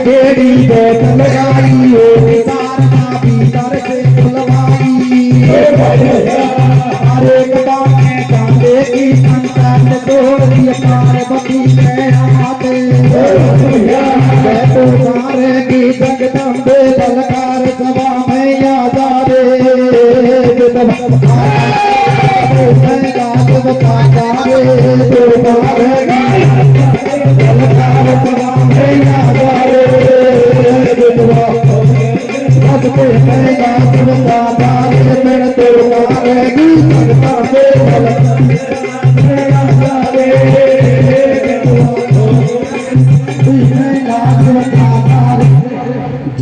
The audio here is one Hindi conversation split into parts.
भेड़ी बैठ लगाई हो किसान भीतर से खुलवाई अरे बाने कांदे की संतान तोड़ दिया पार्वती के हाथे बैठो सारे की जगदम्बे बलकार सभा में याद रे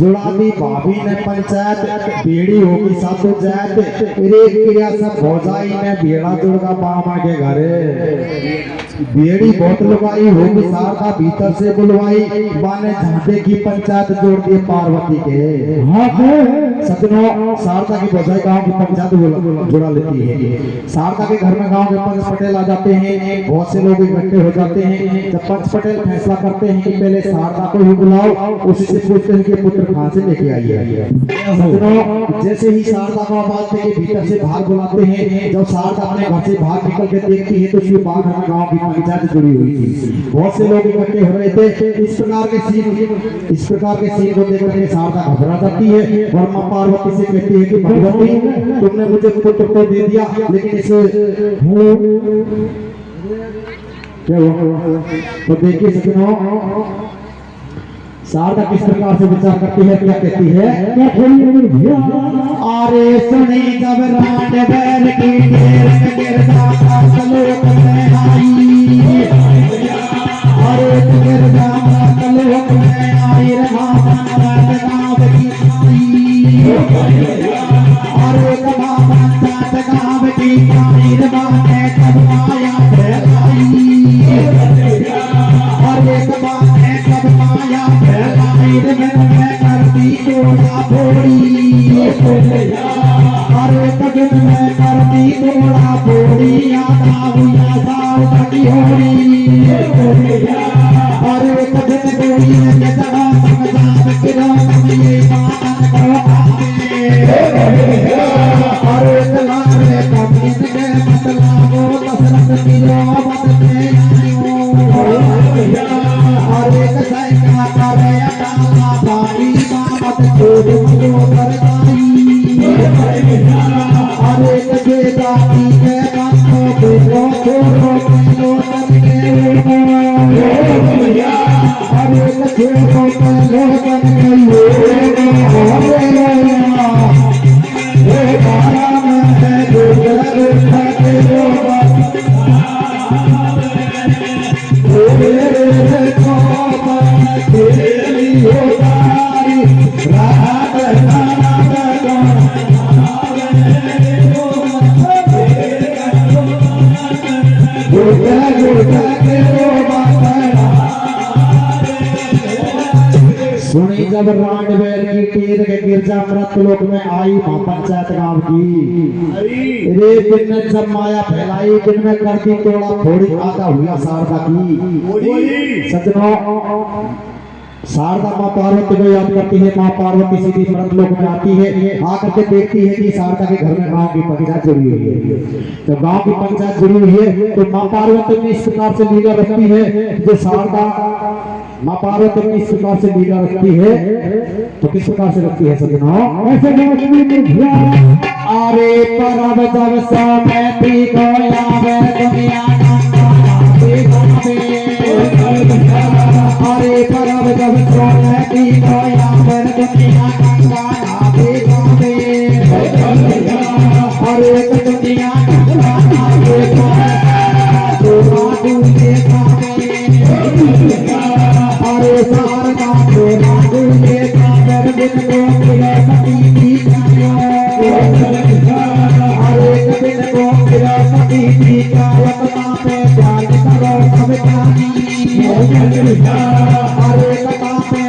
जुड़ाती भाभी ने पंचायत बेड़ी होगी साधु जात रे क्रिया सब हो जाई ने बेड़ा जुड़गा मामा के घरे बेड़ी बहुत लगाई होगी शारदा भीतर से बुलवाई बाने झांटे की पंचायत जोड़ दिए पार्वती के सजनों शारदा की बजाय गांव की पंचायत जुड़ा लेती है। शारदा के घर में गांव के पंच पटेल आ जाते हैं, बहुत से लोग इकट्ठे हो जाते हैं। जब पंच पटेल फैसला करते हैं कि पहले शारदा को ही बुलाओ, उसी से पूछते हैं कि पुत्र कहां से लेके आई है। सजनों जैसे ही शारदा को आवाज देके भीतर से बाहर बुलाते हैं, जब शारदा अपने घर से बाहर निकल के देखती है तो उसके बाहर गांव की पंचायत जुड़ी हुई थी। बहुत से लोग इकट्ठे हो रहे थे। इस प्रकार के सीन को देखकर के शारदा घबरा जाती है और मां पार्वती से कहती है कि भगवती तुमने मुझे पुत्र तो दे दिया, लेकिन इसे क्या हुआ? तो देखिए सजनों शारदा किस प्रकार से विचार करती है, क्या कहती है? अरे सुनी जब रात बैर की गिरजा का सलोक में आई, अरे गिरजा का सलोक में आई रहा गाँव की आई, अरे कमा पंचायत गाँव की आई रहा कब आया फैलाई, अरे कमा कब आया फैलाई मैं करती तोड़ा फोड़ी, अरे कगन में करती तोड़ा फोड़ी आधा हुआ साल की होड़ी, अरे कगन कोई ने जगह समझा किरो ये बात करो अरे तलारे कभी ने मतलाओ दशरथ की मत में अरे कसाई का करे अकाला बारी मत छोड़ दो करताई, अरे कजे जाती के कांधों पे लो छोड़ो लो तनके अरे कजे को लो तनके ये बारा में है गुजर उठा लो सुनी जब रांडवेल की तीर के गिरजा मृतलोक में आई मां पंचायत गांव की, रे दिन जब माया फैलाई दिन में करती तोड़ा फोड़ी आधा हुआ शारदा की। सजनों शारदा मां पार्वती को याद करती है, मां पार्वती सीधी मृतलोक में आती है, आकर के देखती है कि शारदा के घर में गांव की पंचायत जुड़ी हुई है। तो गांव की पंचायत जुड़ी हुई है तो मां पार्वती ने इस प्रकार से लीला रखती है, जो शारदा मां पार्वती ने इस प्रकार से लीला रखती है, तो किस प्रकार से रखती है सजनों? अरे परब जब सोमती को आवे दुनिया अरे परब जब सोमती को आवे दुनिया अरे दुनिया अरे शारदा को लागू के काबर दिन को मिला सती की अरे दिन को मिला सती की कालपना पे ध्यान करो सब जानी अरे कथा पे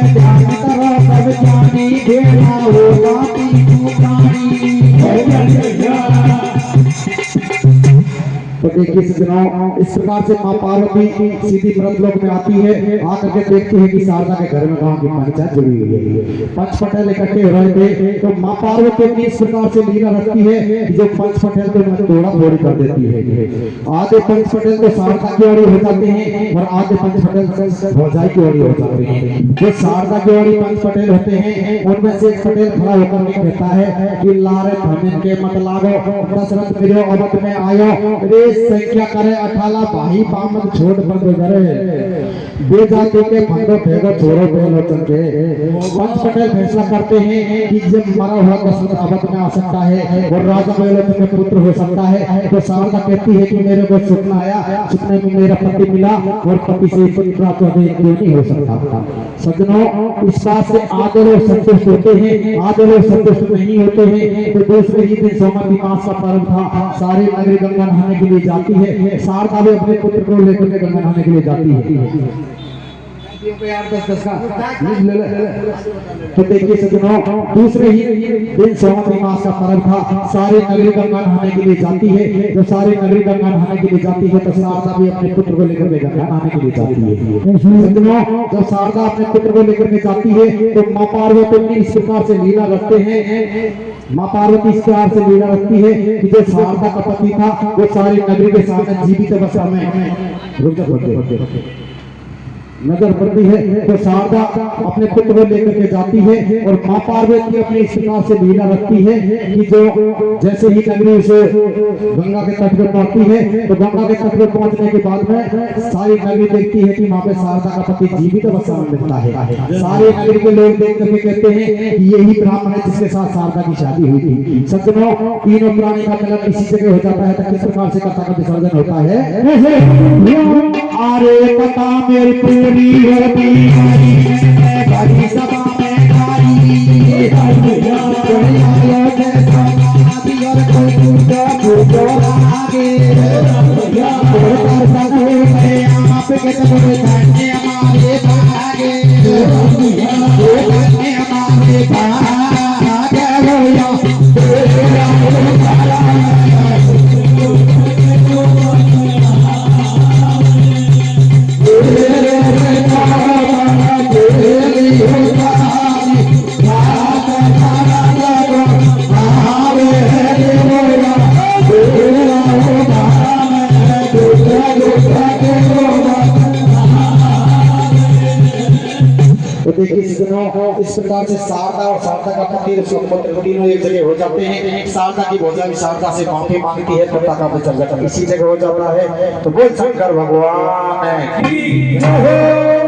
देखिए सज्जनों, इस प्रकार से माँ पार्वती सीधी मृतलोक में आती है, आकर के देखती है कि शारदा के घर में गांव की पंचायत जुड़ी हुई है। पंच पटेल इकट्ठे हो रहे थे, तो माँ पार्वती अपनी इस प्रकार से लीला रखती है कि जो पंच पटेल को थोड़ा थोड़ी कर देती है। आधे पंच पटेल तो शारदा की ओर हो जाते हैं और आधे पंच पटेल भौजाई की ओर हो जाते हैं। जो शारदा की ओर पंच पटेल होते हैं उनमें से एक पटेल खड़ा होकर के कहता है कि लारे धमिन के मत लागो, दशरथ फिरो अवध में आयो, रे संख्या करे 18 भाई पामद छोड़ पर गुजरे, बेजाती के फंदो फेंको छोड़ो बेलोचन के। पंच पटेल फैसला करते हैं कि जब मरा हुआ दशरथ अवध में आ सकता है और राजा बेलोचन के पुत्र हो सकता है, तो शारदा कहती है कि मेरे को सुपना आया, सुपने में मेरा पति मिला और पति से पुत्र प्राप्त नहीं हो सकता था। सज्जनों, इस बात से आधे लोग संतुष्ट होते हैं, आधे लोग संतुष्ट नहीं होते हैं। तो दूसरे ही दिन सोमवती मास का पर्व था, सारी नगरी गंगा नहाने के लिए जाती है। शारदा भी अपने पुत्र को लेकर के गंगा नहाने के लिए जाती है। तो देखिए सज्जनों, दूसरे ही दिन सोमवती मास का पर्व था, सारी नगरी गंगा नहाने के लिए जाती है। जब सारी नगरी गंगा नहाने के लिए जाती है तो शारदा भी अपने पुत्र को लेकर के गंगा नहाने के लिए जाती है। सज्जनों, जब शारदा अपने पुत्र को लेकर के जाती है तो माँ पार्वती इस प्रकार से लीला रखते हैं, माँ पार्वती इस प्रकार से लीला रखती है कि जो शारदा का पति था वो सारी नगरी के सामने जीवित अवस्था में नजर पड़ती है। तो शारदा अपने पुत्र को लेकर के जाती है और माँ पार्वती अपने इस प्रकार से लीला रखती है कि जो जैसे ही नगरी से गंगा के तट पर पहुंचती है तो गंगा के तट पर पहुंचने के बाद में सारी नगरी देखती है कि वहाँ पे शारदा का पति जीवित अवस्था में मिलता है। सारे नगरी के लोग देख करके कहते हैं कि यही ब्राह्मण है जिसके साथ शारदा की शादी हुई थी। सज्जनों, तीनों प्राणी का मिलन इसी जगह हो जाता है। तो किस प्रकार से कथा का विसर्जन होता है? अरे पता मेरी पूरी होती बड़ी सभा में इस प्रकार से शारदा और शारदा का पति तीनों एक जगह हो जाते हैं। शारदा की भौजाई शारदा से माफी मांगती है, पता का विसर्जन इसी जगह हो जाता है। तो बोल शंकर भगवान की जय।